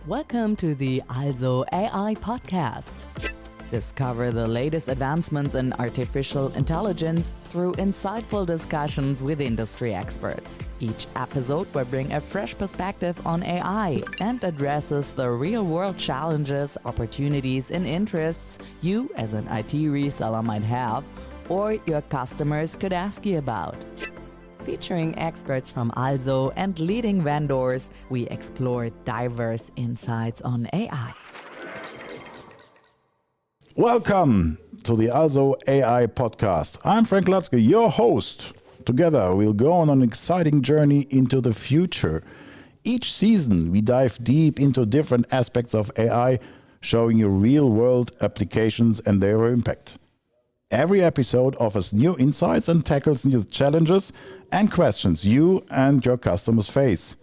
Welcome to the Also AI podcast. Discover the latest advancements in artificial intelligence through insightful discussions with industry experts. Each episode will bring a fresh perspective on AI and addresses the real-world challenges, opportunities, and interests you as an IT reseller might have or your customers could ask you about. Featuring experts from Also and leading vendors, we explore diverse insights on AI. Welcome to the Also AI podcast. I'm Frank Lutzke, your host. Together, we'll go on an exciting journey into the future. Each season, we dive deep into different aspects of AI, showing you real-world applications and their impact. Every episode offers new insights and tackles new challenges and questions you and your customers face.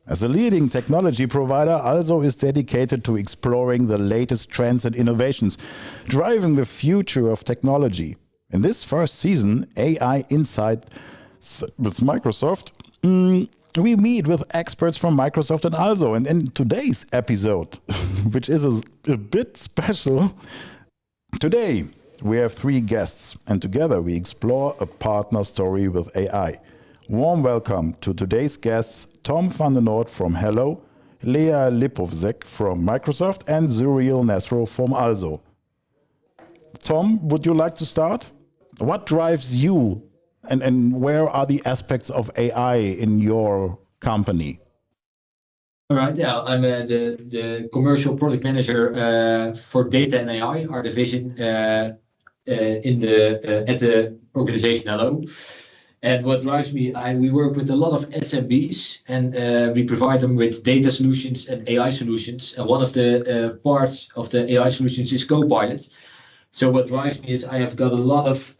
As a leading technology provider, Also is dedicated to exploring the latest trends and innovations, driving the future of technology. In this first season, AI Insight with Microsoft, we meet with experts from Microsoft and Also. And in today's episode, which is a bit special, today we have three guests, and together we explore a partner story with AI. Warm welcome to today's guests, Tom van den Noord from Hello, Lea Lipovsek from Microsoft, and Zuriel Neslo from Also. Tom, would you like to start? What drives you, and where are the aspects of AI in your company? All right, yeah, I'm the commercial product manager for data and AI, our division at the organization Hello. And what drives me, we work with a lot of SMBs, and we provide them with data solutions and AI solutions. And one of the parts of the AI solutions is Copilot. So what drives me is I have got a lot of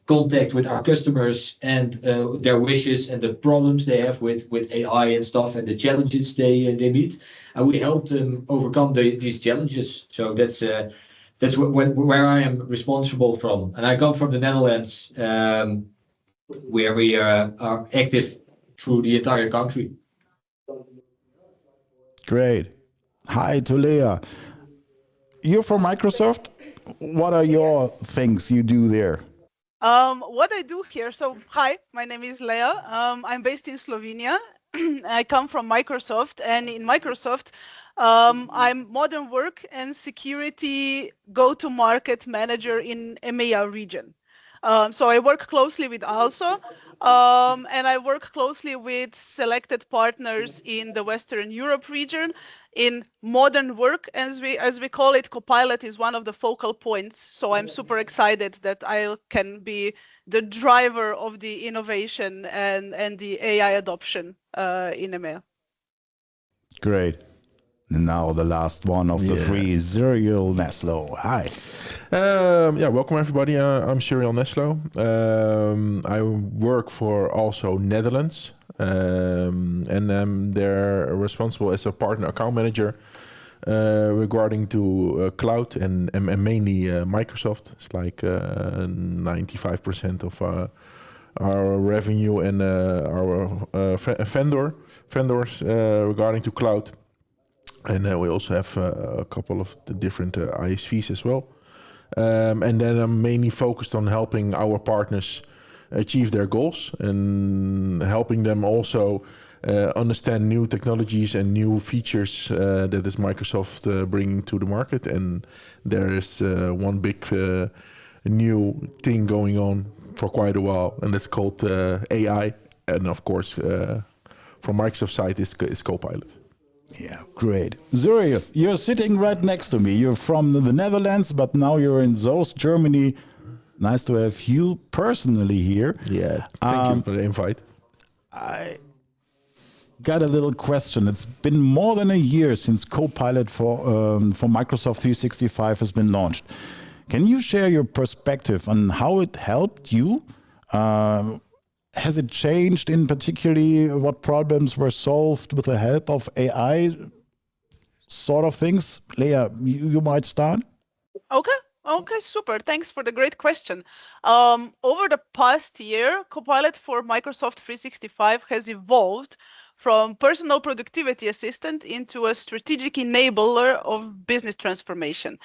contact with our customers and their wishes and the problems they have with AI and stuff and the challenges they meet. And we help them overcome these challenges. So that's where I am responsible from. And I come from the Netherlands, where we are active through the entire country. Great. Hi to Lea. You're from Microsoft. What are your things you do there? What I do here, so hi, my name is Lea. I'm based in Slovenia. I come from Microsoft, and in Microsoft, I'm modern work and security go-to-market manager in EMEA region. So I work closely with Also, and I work closely with selected partners in the Western Europe region. In modern work, as we call it, Copilot is one of the focal points. So I'm super excited that I can be the driver of the innovation and the AI adoption in EMEA. Great. And now the last one of the three, Zuriel Neslo. Hi. Welcome everybody. I'm Zuriel Neslo. I work for Also Netherlands, and I'm there responsible as a partner account manager regarding to cloud and mainly Microsoft. It's like 95% of our revenue and our vendors regarding to cloud. And we also have a couple of the different ISVs as well. And then I'm mainly focused on helping our partners achieve their goals and helping them also understand new technologies and new features that is Microsoft bringing to the market. And there is one big new thing going on for quite a while, and that's called AI. And of course, from Microsoft side is Copilot. Yeah, great. Zuriel, you're sitting right next to me. You're from the Netherlands, but now you're in Zoos, Germany. Nice to have you personally here. Yeah, thank you for the invite. I got a little question. It's been more than a year since Copilot for Microsoft 365 has been launched. Can you share your perspective on how it helped you? Has it changed in particularly what problems were solved with the help of AI sort of things? Lea, you might start. Okay, super. Thanks for the great question. Over the past year, Copilot for Microsoft 365 has evolved from personal productivity assistant into a strategic enabler of business transformation.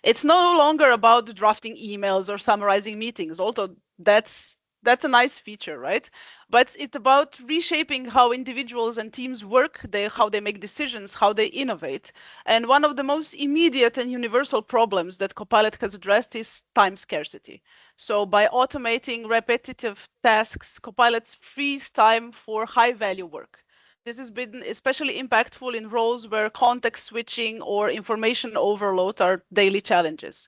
It's no longer about drafting emails or summarizing meetings, although that's a nice feature, right? But it's about reshaping how individuals and teams work, how they make decisions, how they innovate. And one of the most immediate and universal problems that Copilot has addressed is time scarcity. So by automating repetitive tasks, Copilot frees time for high value work. This has been especially impactful in roles where context switching or information overload are daily challenges.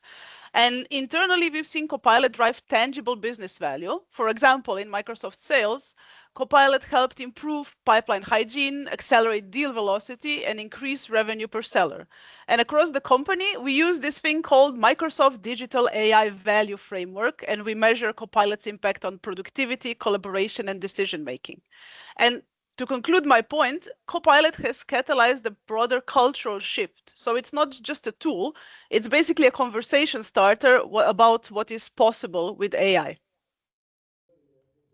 And internally, we've seen Copilot drive tangible business value. For example, in Microsoft Sales, Copilot helped improve pipeline hygiene, accelerate deal velocity, and increase revenue per seller. And across the company, we use this thing called Microsoft Digital AI Value Framework, and we measure Copilot's impact on productivity, collaboration, and decision making. And to conclude my point, Copilot has catalyzed a broader cultural shift. So it's not just a tool, it's basically a conversation starter about what is possible with AI.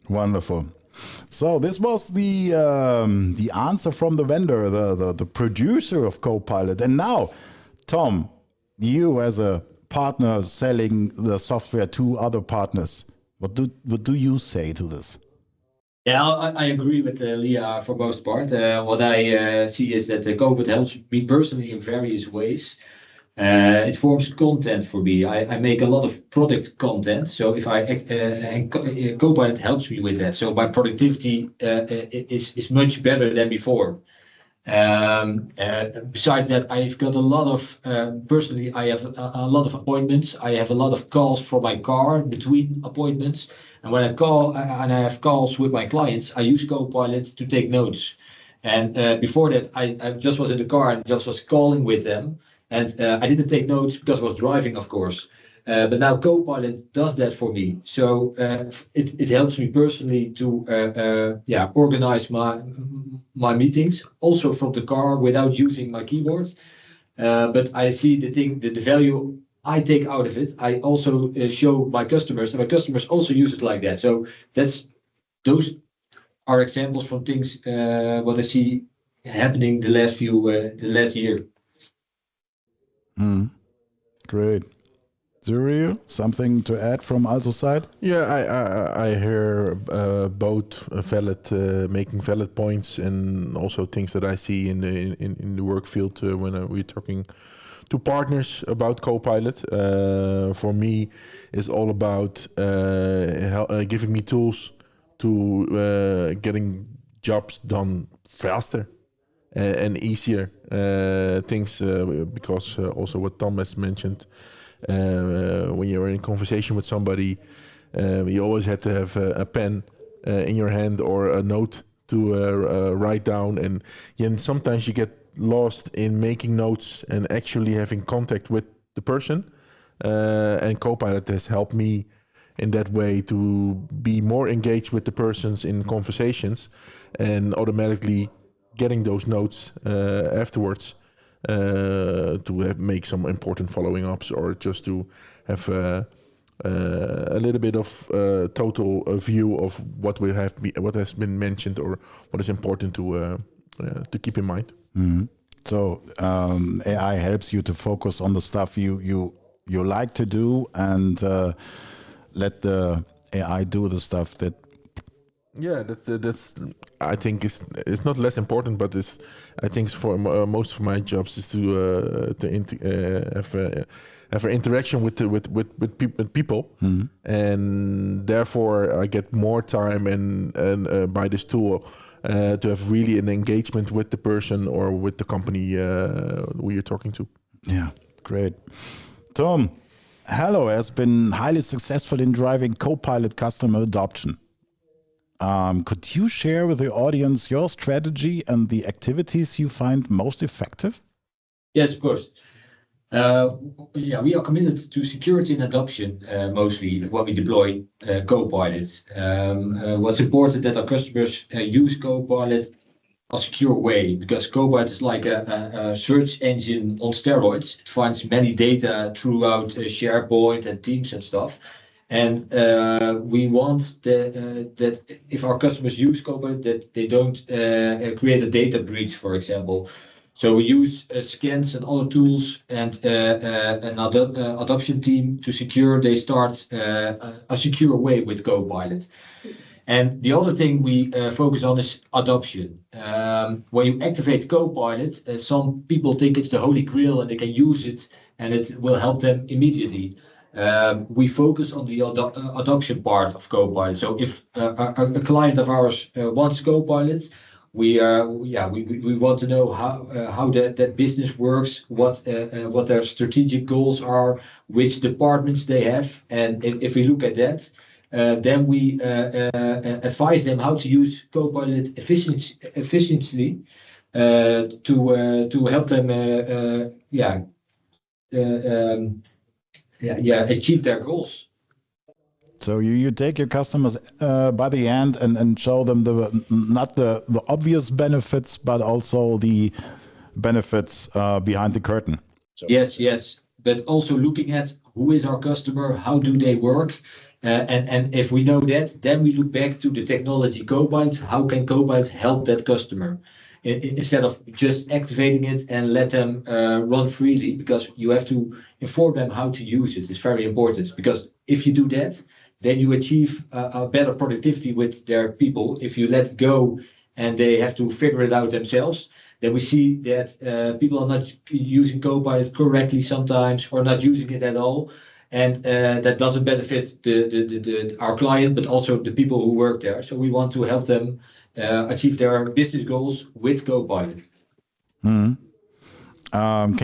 Wonderful. So this was the answer from the vendor, the producer of Copilot. And now, Tom, you as a partner selling the software to other partners, what do you say to this? Yeah, I agree with Lea for most part. What I see is that Copilot helps me personally in various ways. It forms content for me. I make a lot of product content. So if Copilot helps me with that. So my productivity is much better than before. Besides that, I've got a lot of personally, I have a lot of appointments. I have a lot of calls from my car between appointments. And when I call and I have calls with my clients, I use Copilot to take notes. And before that, I just was in the car and just was calling with them. And I didn't take notes because I was driving, of course. But now Copilot does that for me. So it helps me personally to organize my meetings, also from the car without using my keyboard. But I see the value I take out of it. I also show my customers, and my customers also use it like that. So those are examples from things what I see happening the last year. Great. Zuriel, something to add from Also's side? Yeah, I hear both making valid points, and also things that I see in the work field when we're talking to partners about Copilot. For me, it's all about giving me tools to getting jobs done faster and easier. Things because also what Tom has mentioned. When you're in conversation with somebody, you always have to have a pen in your hand or a note to write down, and sometimes you get lost in making notes and actually having contact with the person. And Copilot has helped me in that way to be more engaged with the persons in conversations and automatically getting those notes afterwards. To make some important following ups, or just to have a little bit of total view of what has been mentioned, or what is important to keep in mind. Mm-hmm. So AI helps you to focus on the stuff you like to do, and let the AI do the stuff that. Yeah, that's I think it's not less important, but I think for most of my jobs is to have an interaction with people, and therefore I get more time and by this tool to have really an engagement with the person or with the company we are talking to. Yeah, great. Tom, Hello has been highly successful in driving Copilot customer adoption. Could you share with the audience your strategy and the activities you find most effective? Yes, of course. We are committed to security and adoption mostly when we deploy Copilot. What's important that our customers use Copilot a secure way, because Copilot is like a search engine on steroids. It finds many data throughout SharePoint and Teams and stuff. And we want that if our customers use Copilot, that they don't create a data breach, for example. So we use scans and other tools and an adoption team to secure they start a secure way with Copilot. And the other thing we focus on is adoption. When you activate Copilot, some people think it's the holy grail and they can use it and it will help them immediately. We focus on the adoption part of Copilot. So if a client of ours wants Copilot, we want to know how that business works, what their strategic goals are, which departments they have, and if we look at that, then we advise them how to use Copilot efficiently to help them achieve their goals. So you take your customers by the hand and show them not the obvious benefits, but also the benefits behind the curtain. Yes. But also looking at who is our customer, how do they work, and if we know that, then we look back to the technology Copilot. How can Copilot help that customer? Instead of just activating it and let them run freely, because you have to inform them how to use it. It's very important, because if you do that, then you achieve a better productivity with their people. If you let go and they have to figure it out themselves, then we see that people are not using Copilot correctly sometimes, or not using it at all. And that doesn't benefit our client, but also the people who work there. So we want to help them achieve their business goals with Copilot. Can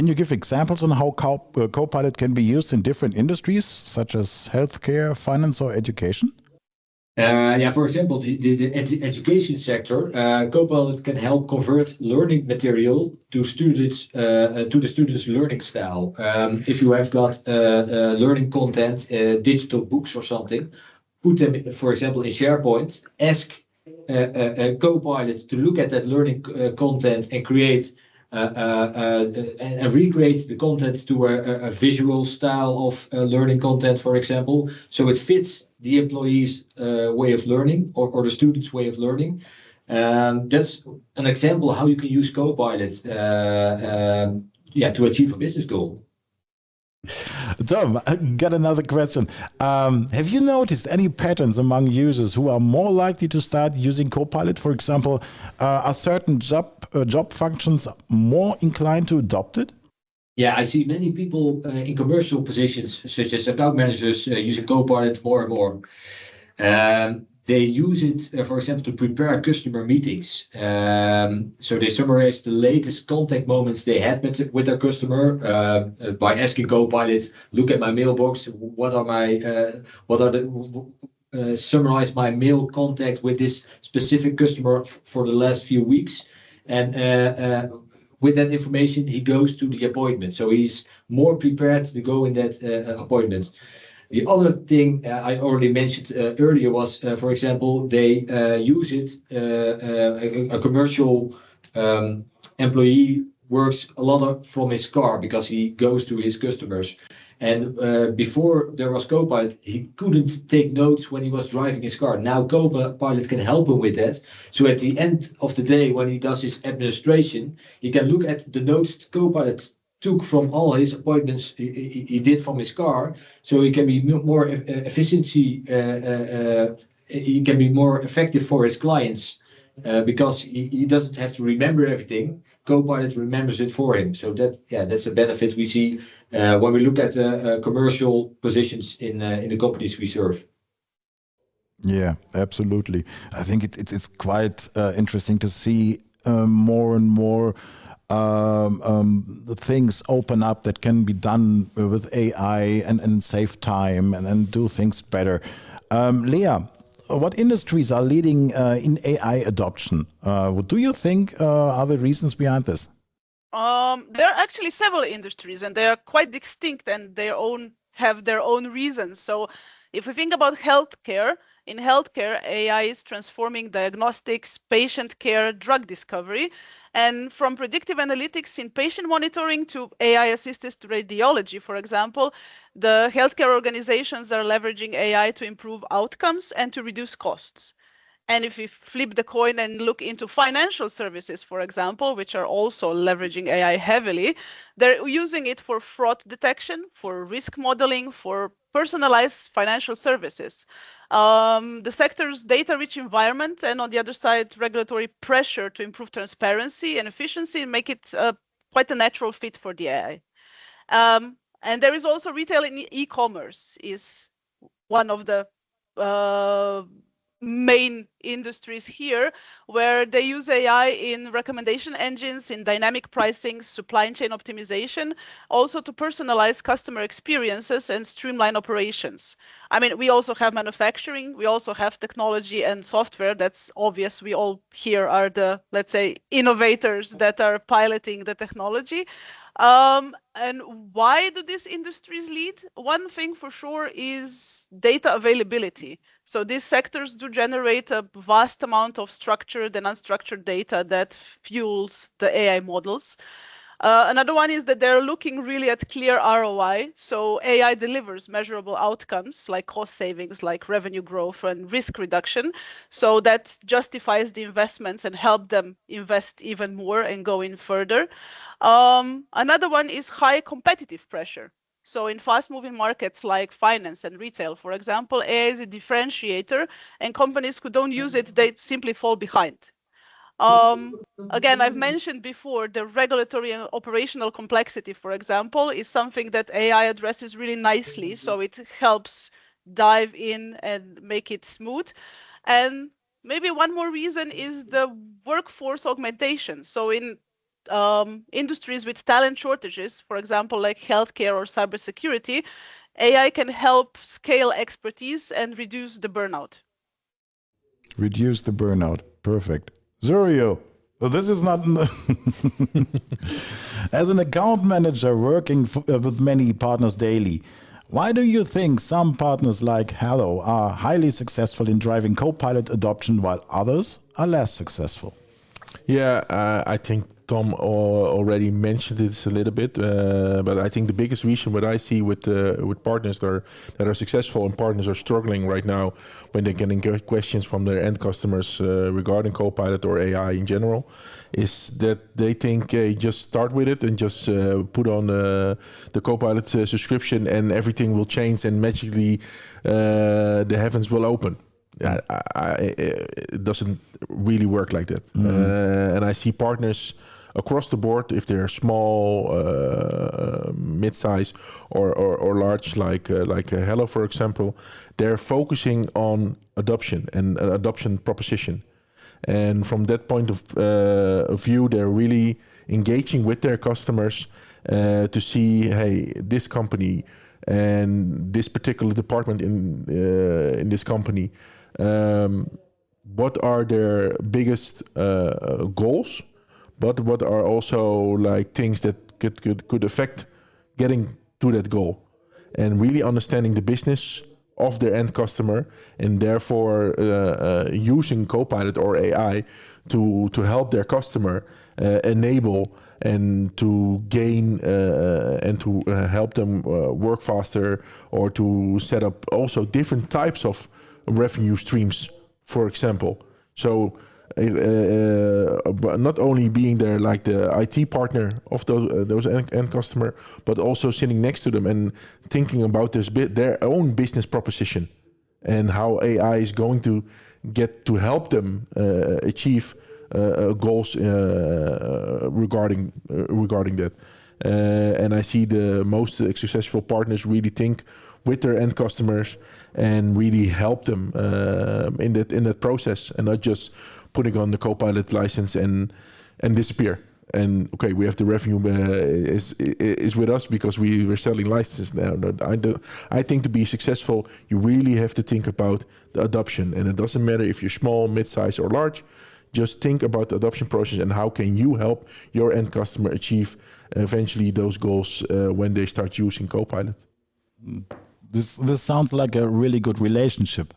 you give examples on how Copilot can be used in different industries, such as healthcare, finance, or education? For example, the education sector, Copilot can help convert learning material to students to the students' learning style. If you have got learning content, digital books or something, put them, for example, in SharePoint. Ask Copilot to look at that learning content and create and recreate the content to a visual style of learning content, for example, so it fits the employee's way of learning, or the student's way of learning. That's an example how you can use Copilot to achieve a business goal. Tom, I got another question. Have you noticed any patterns among users who are more likely to start using Copilot? For example, are certain job functions more inclined to adopt it? Yeah, I see many people in commercial positions, such as account managers, using Copilot more and more. They use it, for example, to prepare customer meetings. So they summarize the latest contact moments they had with their customer by asking Copilot, look at my mailbox. Summarize my mail contact with this specific customer for the last few weeks. And with that information, he goes to the appointment. So he's more prepared to go in that appointment. The other thing I already mentioned earlier was, for example, they use it, a commercial employee works a lot from his car because he goes to his customers. And before there was Copilot, he couldn't take notes when he was driving his car. Now Copilot can help him with that. So at the end of the day, when he does his administration, he can look at the notes Copilot took from all his appointments he did from his car, so he can be more efficiency. He can be more effective for his clients because he doesn't have to remember everything. Copilot remembers it for him. So that's a benefit we see when we look at commercial positions in the companies we serve. Yeah, absolutely. I think it's quite interesting to see more and more things open up that can be done with AI and save time and do things better. Lea, what industries are leading in AI adoption? What do you think are the reasons behind this? There are actually several industries, and they are quite distinct and have their own reasons. So if we think about healthcare, In healthcare, AI is transforming diagnostics, patient care, drug discovery, and from predictive analytics in patient monitoring to AI-assisted radiology, for example, the healthcare organizations are leveraging AI to improve outcomes and to reduce costs. And if we flip the coin and look into financial services, for example, which are also leveraging AI heavily, they're using it for fraud detection, for risk modeling, for personalized financial services. The sector's data-rich environment, and on the other side, regulatory pressure to improve transparency and efficiency make it quite a natural fit for the AI. And there is also retail and e-commerce is one of the main industries here, where they use AI in recommendation engines, in dynamic pricing, supply chain optimization, also to personalize customer experiences and streamline operations. I mean, we also have manufacturing, we also have technology and software. That's obvious. We all here are the, let's say, innovators that are piloting the technology. And why do these industries lead? One thing for sure is data availability. So these sectors do generate a vast amount of structured and unstructured data that fuels the AI models. Another one is that they're looking really at clear ROI. So AI delivers measurable outcomes like cost savings, like revenue growth and risk reduction. So that justifies the investments and help them invest even more and go in further. Another one is high competitive pressure. So in fast-moving markets like finance and retail, for example, AI is a differentiator, and companies who don't use it, they simply fall behind. Again, I've mentioned before the regulatory and operational complexity, for example, is something that AI addresses really nicely. So it helps dive in and make it smooth. And maybe one more reason is the workforce augmentation. So in industries with talent shortages, for example, like healthcare or cybersecurity, AI can help scale expertise and reduce the burnout. Reduce the burnout. Perfect. Zuriel, this is not... As an account manager working with many partners daily, why do you think some partners like Hello are highly successful in driving Copilot adoption while others are less successful? Yeah, I think Tom already mentioned this a little bit, but I think the biggest reason what I see with partners that are successful and partners are struggling right now when they're getting questions from their end customers regarding Copilot or AI in general, is that they think just start with it and just put on the Copilot subscription and everything will change and magically the heavens will open. It doesn't really work like that. And I see partners across the board, if they're small, mid-size, or large, like Hello, for example, they're focusing on adoption and adoption proposition. And from that point of view, they're really engaging with their customers to see, hey, this company and this particular department in this company, what are their biggest goals, but what are also like things that could affect getting to that goal, and really understanding the business of their end customer, and therefore using Copilot or AI to help their customer enable and to gain and to help them work faster, or to set up also different types of revenue streams, for example. So not only being there like the IT partner of those end customer, but also sitting next to them and thinking about their own business proposition and how AI is going to get to help them achieve goals regarding that. And I see the most successful partners really think with their end customers and really help them in that process, and not just putting on the Copilot license and disappear. And okay, we have the revenue is with us because we were selling licenses now. I think to be successful, you really have to think about the adoption, and it doesn't matter if you're small, mid-size, or large. Just think about the adoption process and how can you help your end customer achieve eventually those goals when they start using Copilot. This sounds like a really good relationship.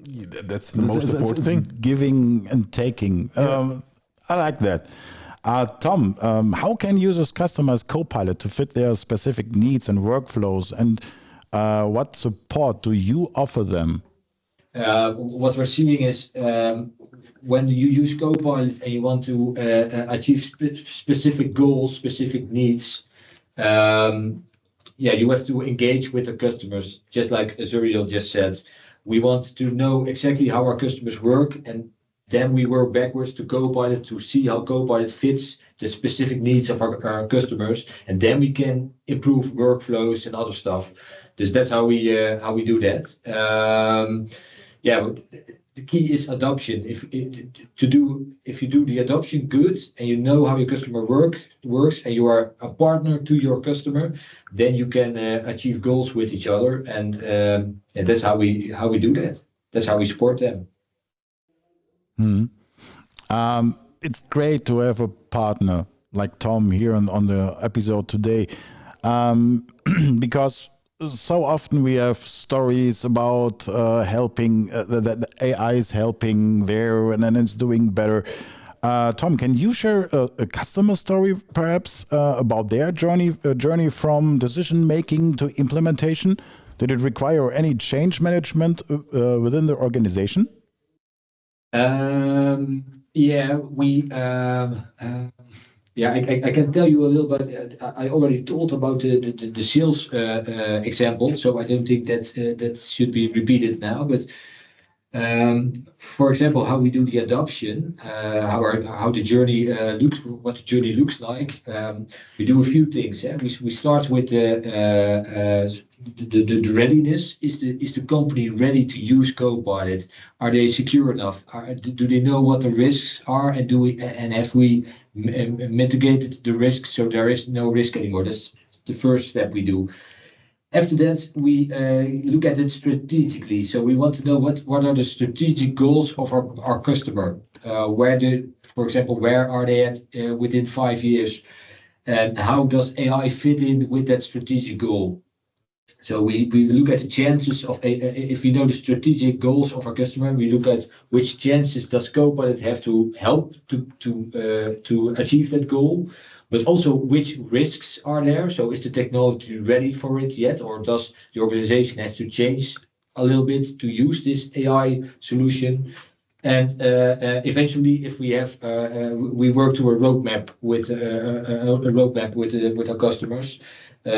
That's the most important thing. Giving and taking. I like that. Tom, how can users customize Copilot to fit their specific needs and workflows? And what support do you offer them? What we're seeing is when you use Copilot and you want to achieve specific goals, specific needs, you have to engage with the customers, just like Zuriel just said. We want to know exactly how our customers work, and then we work backwards to Copilot to see how Copilot fits the specific needs of our customers, and then we can improve workflows and other stuff. That's how we do that. The key is adoption. If you do the adoption good and you know how your customer works and you are a partner to your customer, then you can achieve goals with each other, and that's how we do that. That's how we support them. It's great to have a partner like Tom here on the episode today, because so often we have stories about helping, that AI is helping there and then it's doing better. Tom, can you share a customer story perhaps about their journey from decision making to implementation? Did it require any change management within the organization? I can tell you a little bit. I already told about the sales example, so I don't think that should be repeated now. But for example, how we do the adoption, how the journey looks, what the journey looks like. We do a few things. We start with the readiness. Is the company ready to use Copilot? Are they secure enough? Do they know what the risks are? And have we mitigated the risks so there is no risk anymore? That's the first step we do. After that, we look at it strategically. So we want to know what are the strategic goals of our customer. For example, where are they at within 5 years, and how does AI fit in with that strategic goal? So we look at the chances of if we know the strategic goals of our customer, we look at which chances does Copilot have to help to achieve that goal, but also which risks are there. So is the technology ready for it yet, or does the organization has to change a little bit to use this AI solution? And eventually, if we have, we work to a roadmap with our customers,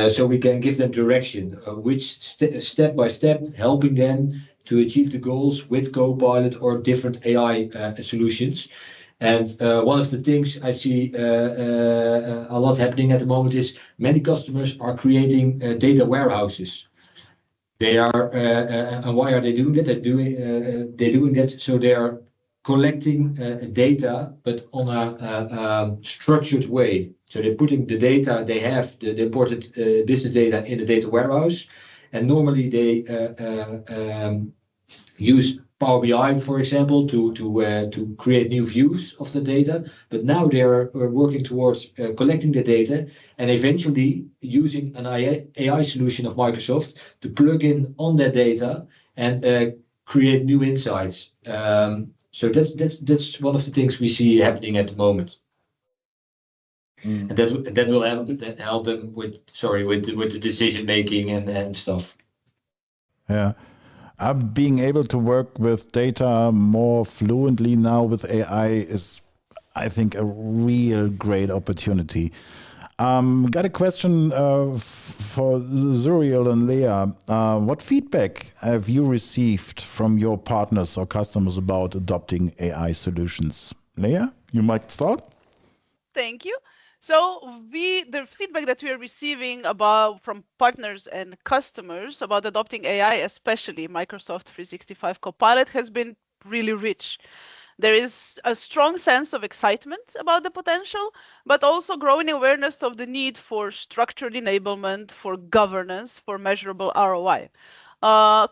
so we can give them direction, which step by step, helping them to achieve the goals with Copilot or different AI solutions. And one of the things I see a lot happening at the moment is many customers are creating data warehouses. They are, and why are they doing that? They're doing that so they are collecting data, but on a structured way. So they're putting the data they have, the imported business data, in the data warehouse, and normally they use Power BI, for example, to create new views of the data. But now they are working towards collecting the data and eventually using an AI solution of Microsoft to plug in on that data and create new insights. So that's one of the things we see happening at the moment. And that will help them with the decision making and stuff. Yeah. I'm being able to work with data more fluently now with AI is, I think, a real great opportunity. Got a question for Zuriel and Lea. What feedback have you received from your partners or customers about adopting AI solutions? Lea, you might start. Thank you. So the feedback that we are receiving from partners and customers about adopting AI, especially Microsoft 365 Copilot, has been really rich. There is a strong sense of excitement about the potential, but also growing awareness of the need for structured enablement, for governance, for measurable ROI.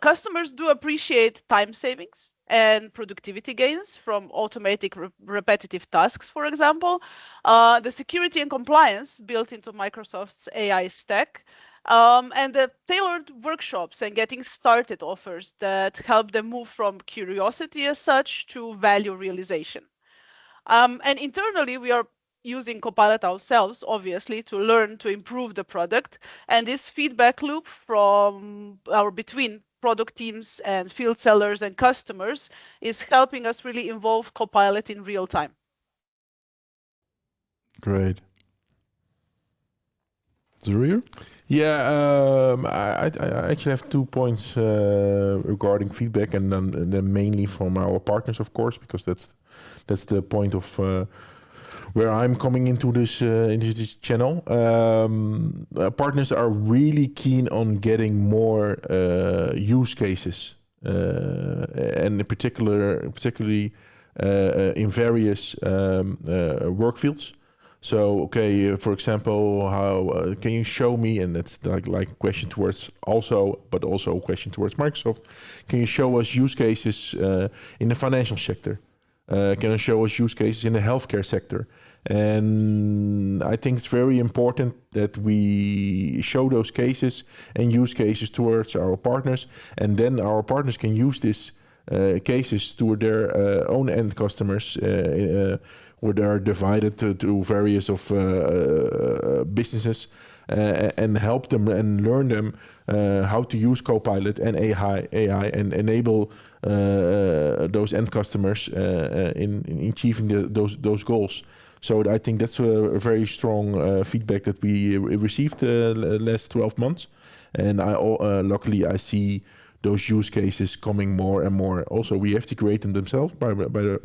Customers do appreciate time savings and productivity gains from automatic repetitive tasks, for example. The security and compliance built into Microsoft's AI stack, And the tailored workshops and getting started offers that help them move from curiosity as such to value realization. And internally, we are using Copilot ourselves, obviously, to learn to improve the product. And this feedback loop from our between product teams and field sellers and customers is helping us really involve Copilot in real time. Great. Zuriel? Yeah, I actually have 2 points regarding feedback, and then mainly from our partners, of course, because that's the point of where I'm coming into this channel. Partners are really keen on getting more use cases, and particularly in various work fields. So, okay, for example, how can you show me? And that's like a question towards but also a question towards Microsoft. Can you show us use cases in the financial sector? Can you show us use cases in the healthcare sector? And I think it's very important that we show those cases and use cases towards our partners, and then our partners can use this cases to their own end customers, where they are divided to various of businesses, and help them and learn them how to use Copilot and AI and enable those end customers in achieving those goals. So I think that's a very strong feedback that we received the last 12 months. And luckily I see those use cases coming more and more. Also, we have to create them themselves by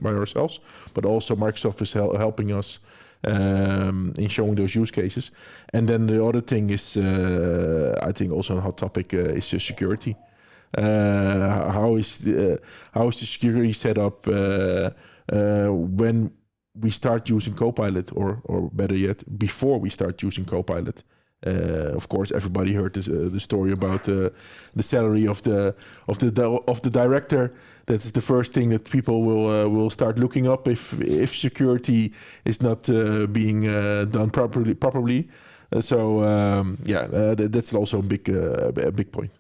ourselves, but also Microsoft is helping us in showing those use cases. And then the other thing is, I think also a hot topic is security. How is the security set up when we start using Copilot, or better yet, before we start using Copilot? Of course, everybody heard the story about the salary of the director. That's the first thing that people will start looking up if security is not being done properly. That's also a big point.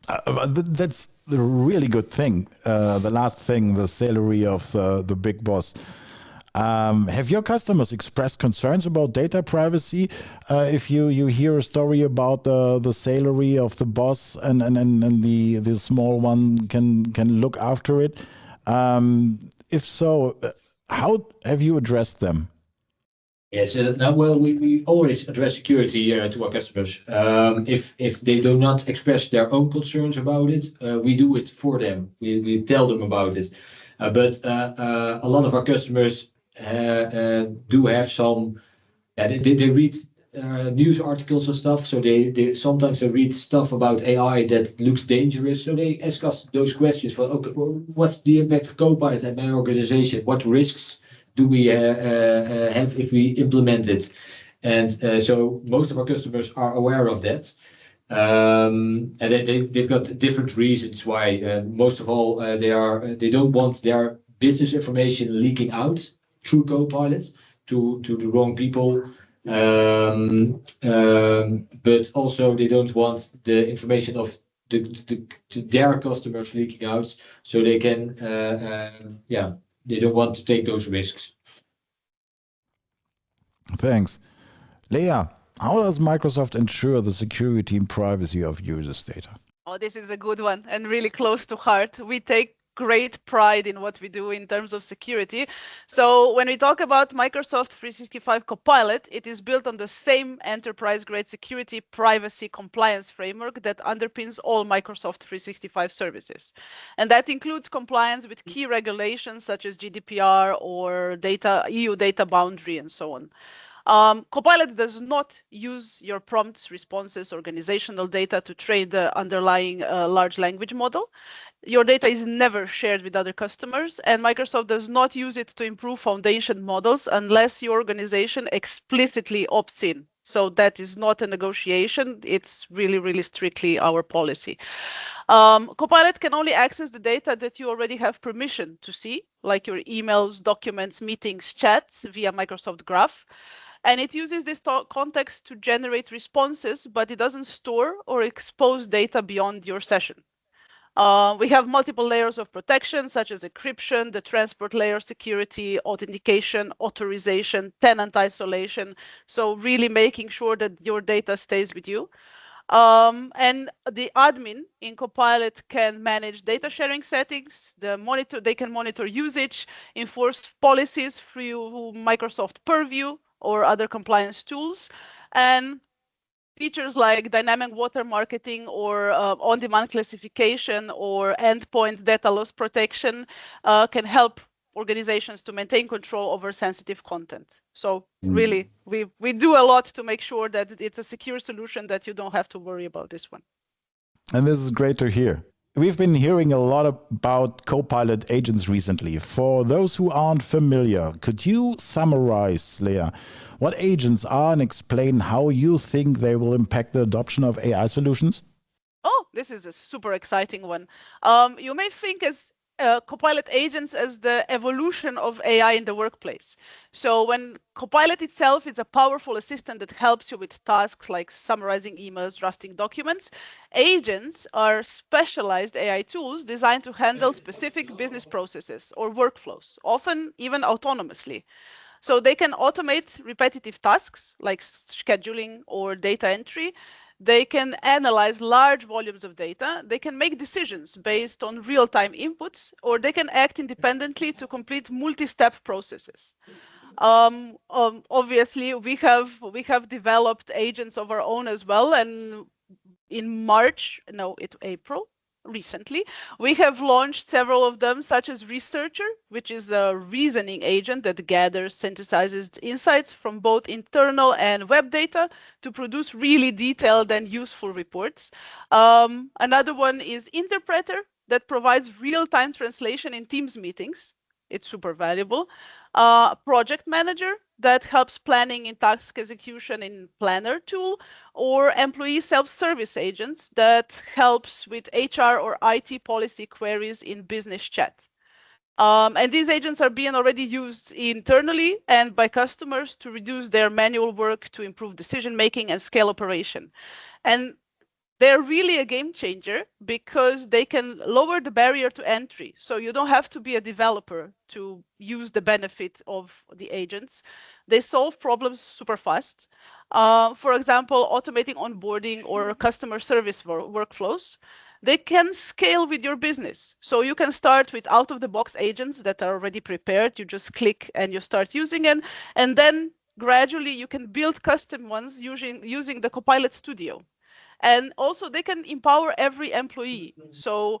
That's the really good thing. The last thing, the salary of the big boss. Have your customers expressed concerns about data privacy? If you hear a story about the salary of the boss and the small one can look after it, if so, how have you addressed them? Yes, we always address security to our customers. If they do not express their own concerns about it, we do it for them. We tell them about it. But a lot of our customers do have some. They read news articles and stuff. So they sometimes read stuff about AI that looks dangerous. So they ask us those questions. For okay, well, what's the impact of Copilot at my organization? What risks do we have if we implement it? And so most of our customers are aware of that. And they've got different reasons why. Most of all, they don't want their business information leaking out through Copilot to the wrong people. But also they don't want the information of their customers leaking out, so they can they don't want to take those risks. Thanks. Lea, how does Microsoft ensure the security and privacy of users' data? Oh, this is a good one and really close to heart. We take great pride in what we do in terms of security. So when we talk about Microsoft 365 Copilot, it is built on the same enterprise-grade security, privacy, compliance framework that underpins all Microsoft 365 services. And that includes compliance with key regulations such as GDPR or EU data boundary and so on. Copilot does not use your prompts, responses, organizational data to train the underlying large language model. Your data is never shared with other customers, and Microsoft does not use it to improve foundation models unless your organization explicitly opts in. So that is not a negotiation. It's really, really strictly our policy. Copilot can only access the data that you already have permission to see, like your emails, documents, meetings, chats via Microsoft Graph. And it uses this context to generate responses, but it doesn't store or expose data beyond your session. We have multiple layers of protection, such as encryption, the transport layer, security, authentication, authorization, tenant isolation. So really making sure that your data stays with you. And the admin in Copilot can manage data sharing settings, they can monitor usage, enforce policies through Microsoft Purview or other compliance tools. And features like dynamic watermarking or on-demand classification or endpoint data loss protection can help organizations to maintain control over sensitive content. So really, we do a lot to make sure that it's a secure solution, that you don't have to worry about this one. And this is great to hear. We've been hearing a lot about Copilot agents recently. For those who aren't familiar, could you summarize, Lea, what agents are and explain how you think they will impact the adoption of AI solutions? Oh, this is a super exciting one. You may think as Copilot agents as the evolution of AI in the workplace. So when Copilot itself is a powerful assistant that helps you with tasks like summarizing emails, drafting documents, agents are specialized AI tools designed to handle specific business processes or workflows, often even autonomously. So they can automate repetitive tasks like scheduling or data entry. They can analyze large volumes of data. They can make decisions based on real-time inputs, or they can act independently to complete multi-step processes. Obviously, we have developed agents of our own as well, and in April, recently, we have launched several of them, such as Researcher, which is a reasoning agent that gathers, synthesizes insights from both internal and web data to produce really detailed and useful reports. Another one is Interpreter, that provides real-time translation in Teams meetings. It's super valuable. Project Manager, that helps planning in task execution in Planner tool, or employee self-service agents that helps with HR or IT policy queries in business chat. And these agents are being already used internally and by customers to reduce their manual work, to improve decision-making and scale operation. And they're really a game changer because they can lower the barrier to entry. So you don't have to be a developer to use the benefit of the agents. They solve problems super fast. For example, automating onboarding or customer service workflows. They can scale with your business. So you can start with out-of-the-box agents that are already prepared. You just click and you start using it. And then gradually you can build custom ones using the Copilot Studio. And also they can empower every employee. So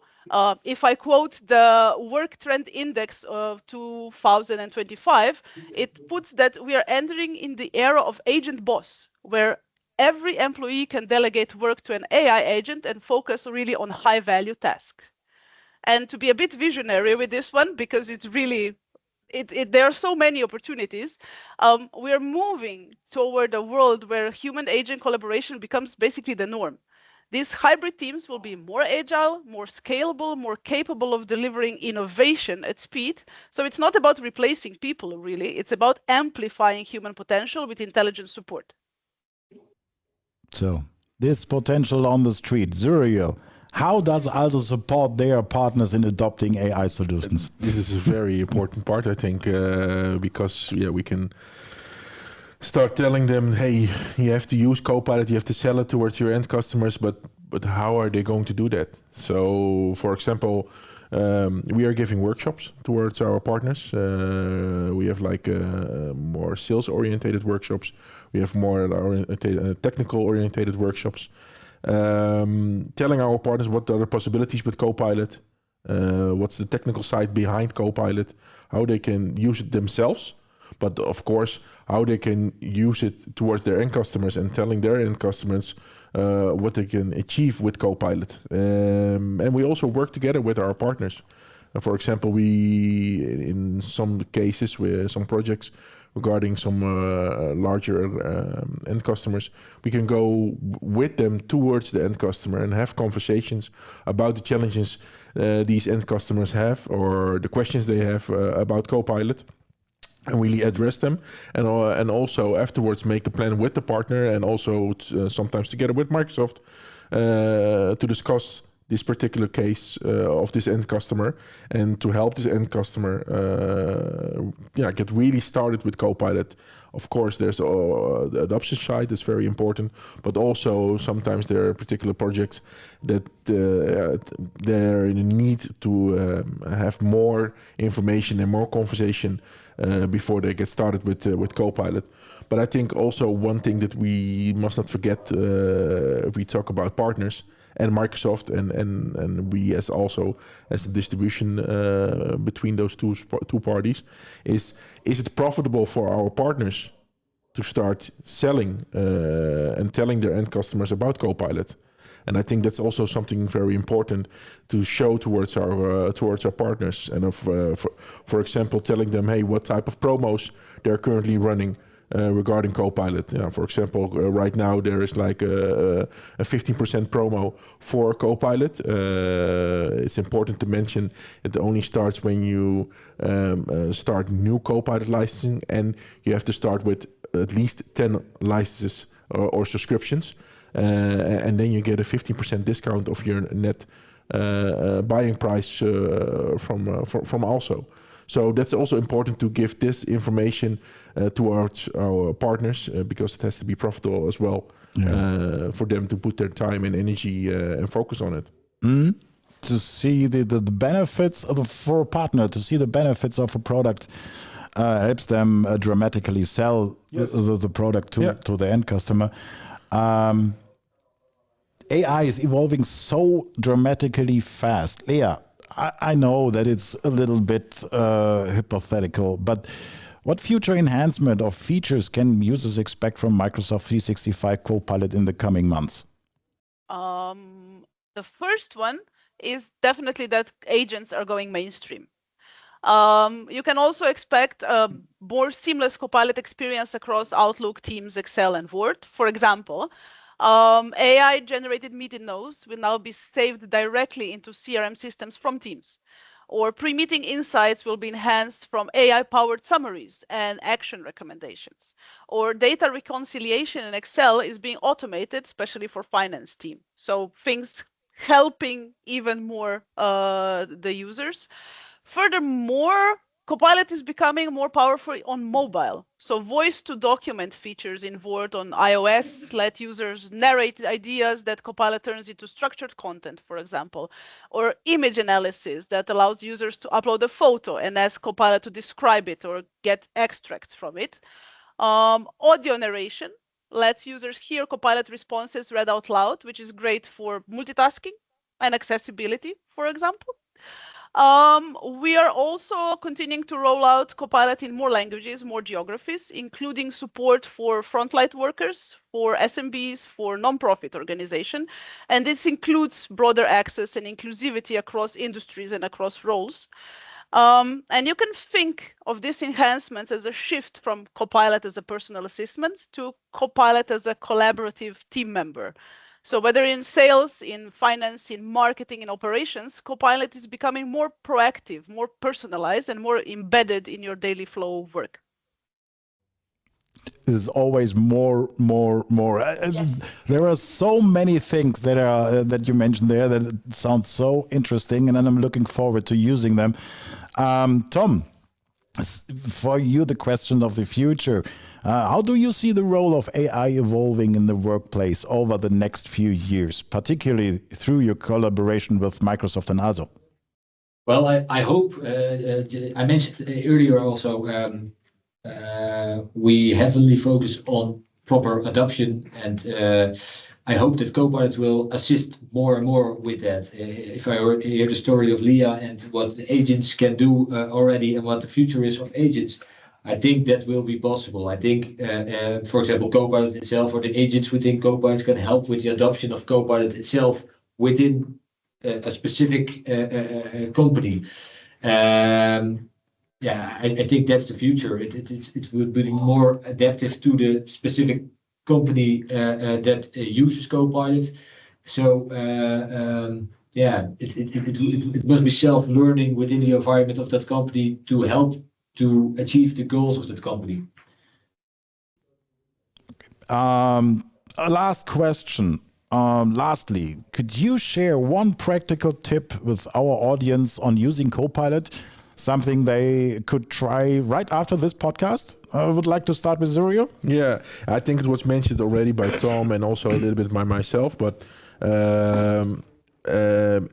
if I quote the Work Trend Index of 2025, it puts that we are entering in the era of agent boss, where every employee can delegate work to an AI agent and focus really on high value tasks. And to be a bit visionary with this one, because it's really there are so many opportunities. We're moving toward a world where human-agent collaboration becomes basically the norm. These hybrid teams will be more agile, more scalable, more capable of delivering innovation at speed. So it's not about replacing people, really. It's about amplifying human potential with intelligent support. So, this potential on the street, Zuriel, how does also support their partners in adopting AI solutions? This is a very important part, I think, because we can start telling them, hey, you have to use Copilot, you have to sell it towards your end customers, but how are they going to do that? So, for example, we are giving workshops towards our partners. We have like more sales-orientated workshops. We have more technical-orientated workshops. Telling our partners what are the possibilities with Copilot, what's the technical side behind Copilot, how they can use it themselves, but of course, how they can use it towards their end customers and telling their end customers what they can achieve with Copilot. And we also work together with our partners. For example, we, in some cases, with some projects regarding some larger end customers, we can go with them towards the end customer and have conversations about the challenges these end customers have or the questions they have about Copilot. and really address them, and also afterwards make a plan with the partner, and also sometimes together with Microsoft to discuss this particular case of this end customer, and to help this end customer get really started with Copilot. Of course, there's the adoption side that's very important, but also sometimes there are particular projects that they're in a need to have more information and more conversation before they get started with Copilot. But I think also one thing that we must not forget if we talk about partners and Microsoft, and we as the distribution between those two parties, is it profitable for our partners to start selling and telling their end customers about Copilot? And I think that's also something very important to show towards our partners, and for example, telling them, hey, what type of promos they're currently running regarding Copilot. For example, right now there is like a 15% promo for Copilot. It's important to mention it only starts when you start new Copilot licensing, and you have to start with at least 10 licenses or subscriptions, and then you get a 15% discount of your net buying price from also. So that's also important to give this information towards our partners, because it has to be profitable as well for them to put their time and energy and focus on it. To see the benefits for a partner, to see the benefits of a product helps them dramatically sell the product to the end customer. AI is evolving so dramatically fast. Lea, I know that it's a little bit hypothetical, but what future enhancement of features can users expect from Microsoft 365 Copilot in the coming months? The first one is definitely that agents are going mainstream. You can also expect a more seamless Copilot experience across Outlook, Teams, Excel, and Word. For example, AI-generated meeting notes will now be saved directly into CRM systems from Teams, or pre-meeting insights will be enhanced from AI-powered summaries and action recommendations, or data reconciliation in Excel is being automated, especially for finance team. So things helping even more the users. Furthermore, Copilot is becoming more powerful on mobile. So voice-to-document features in Word on iOS let users narrate ideas that Copilot turns into structured content, for example, or image analysis that allows users to upload a photo and ask Copilot to describe it or get extracts from it. Audio narration lets users hear Copilot responses read out loud, which is great for multitasking and accessibility, for example. We are also continuing to roll out Copilot in more languages, more geographies, including support for frontline workers, for SMBs, for nonprofit organizations. And this includes broader access and inclusivity across industries and across roles. And you can think of these enhancements as a shift from Copilot as a personal assistant to Copilot as a collaborative team member. So whether in sales, in finance, in marketing, in operations, Copilot is becoming more proactive, more personalized, and more embedded in your daily flow of work. There's always more. Yes. There are so many things that you mentioned there that sound so interesting, and I'm looking forward to using them. Tom, for you, the question of the future. How do you see the role of AI evolving in the workplace over the next few years, particularly through your collaboration with Microsoft and ASO? Well, I hope, I mentioned earlier also, we heavily focus on proper adoption, and I hope that Copilot will assist more and more with that. If I hear the story of Lea and what the agents can do already and what the future is of agents, I think that will be possible. I think, for example, Copilot itself or the agents within Copilot can help with the adoption of Copilot itself within a specific company. I think that's the future. It will be more adaptive to the specific company that uses Copilot. So it must be self-learning within the environment of that company to help to achieve the goals of that company. A last question. Lastly, could you share one practical tip with our audience on using Copilot? Something they could try right after this podcast? I would like to start with Zuriel. Yeah, I think it was mentioned already by Tom and also a little bit by myself, but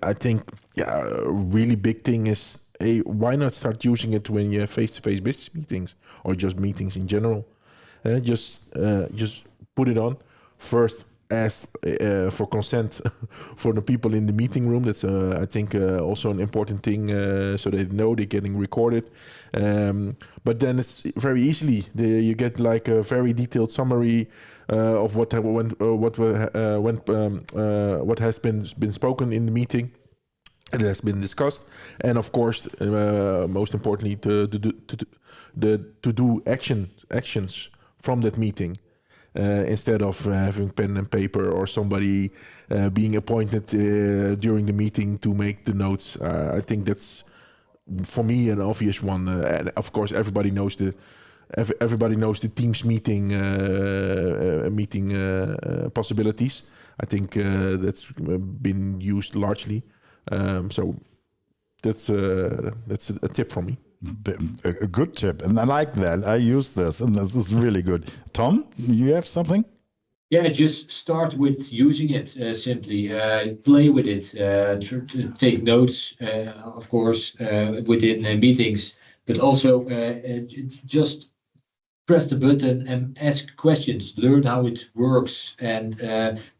I think a really big thing is, hey, why not start using it when you have face-to-face business meetings or just meetings in general? Just put it on first. Ask for consent for the people in the meeting room. That's I think also an important thing, so they know they're getting recorded. But then it's very easily you get like a very detailed summary of what has been spoken in the meeting. It has been discussed, and of course, most importantly, to do actions from that meeting. Instead of having pen and paper or somebody being appointed during the meeting to make the notes. I think that's, for me, an obvious one. And of course, everybody knows the Teams meeting possibilities. I think that's been used largely. So that's a tip from me. A good tip, and I like that. I use this, and this is really good. Tom, you have something? Yeah, just start with using it simply. Play with it. Take notes, of course, within meetings, but also just press the button and ask questions. Learn how it works, and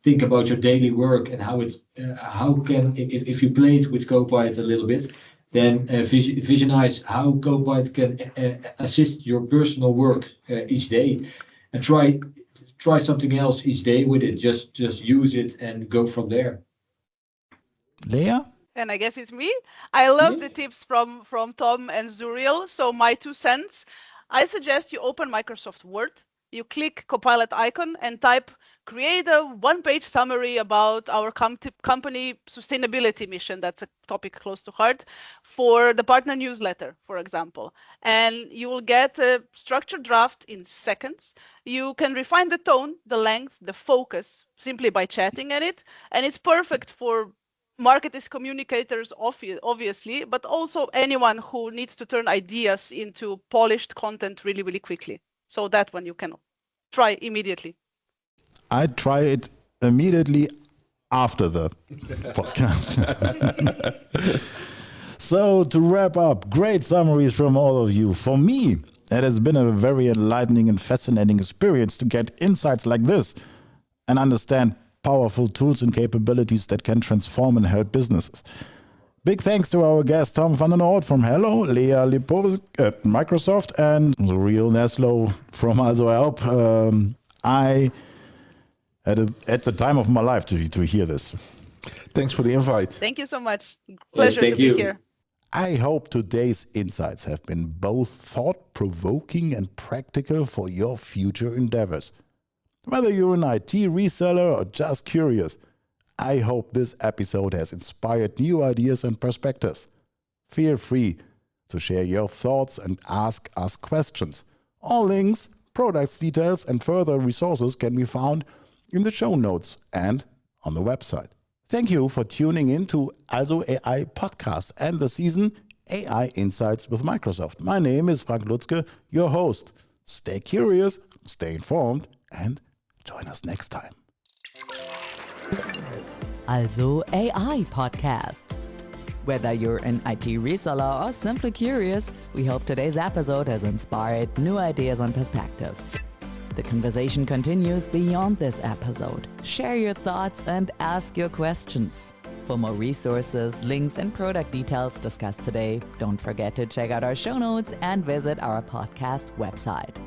think about your daily work and how can if you play it with Copilot a little bit. Then visualize how Copilot can assist your personal work each day, and try something else each day with it. Just use it and go from there. Lea? And I guess it's me. I love the tips from Tom and Zuriel. So my 2 cents, I suggest you open Microsoft Word, you click Copilot icon and type, create a 1-page summary about our company sustainability mission. That's a topic close to heart for the partner newsletter, for example. And you will get a structured draft in seconds. You can refine the tone, the length, the focus simply by chatting at it. And it's perfect for marketers, communicators, obviously, but also anyone who needs to turn ideas into polished content really, really quickly. So that one you can try immediately. I try it immediately after the podcast. So to wrap up, great summaries from all of you. For me, it has been a very enlightening and fascinating experience to get insights like this and understand powerful tools and capabilities that can transform and help businesses. Big thanks to our guest Tom van den Oord from Hello, Lea Lipovsek at Microsoft, and Zuriel Neslo from Also Help. I at the time of my life to hear this. Thanks for the invite. Thank you so much. Pleasure to be here. I hope today's insights have been both thought-provoking and practical for your future endeavors. Whether you're an IT reseller or just curious, I hope this episode has inspired new ideas and perspectives. Feel free to share your thoughts and ask us questions. All links, products details and further resources can be found in the show notes and on the website. Thank you for tuning in to Also AI Podcast and the season AI Insights with Microsoft. My name is Frank Lutzke, your host. Stay curious, stay informed, and join us next time. Also AI Podcast. Whether you're an IT reseller or simply curious, we hope today's episode has inspired new ideas and perspectives. The conversation continues beyond this episode. Share your thoughts and ask your questions. For more resources, links, and product details discussed today, don't forget to check out our show notes and visit our podcast website.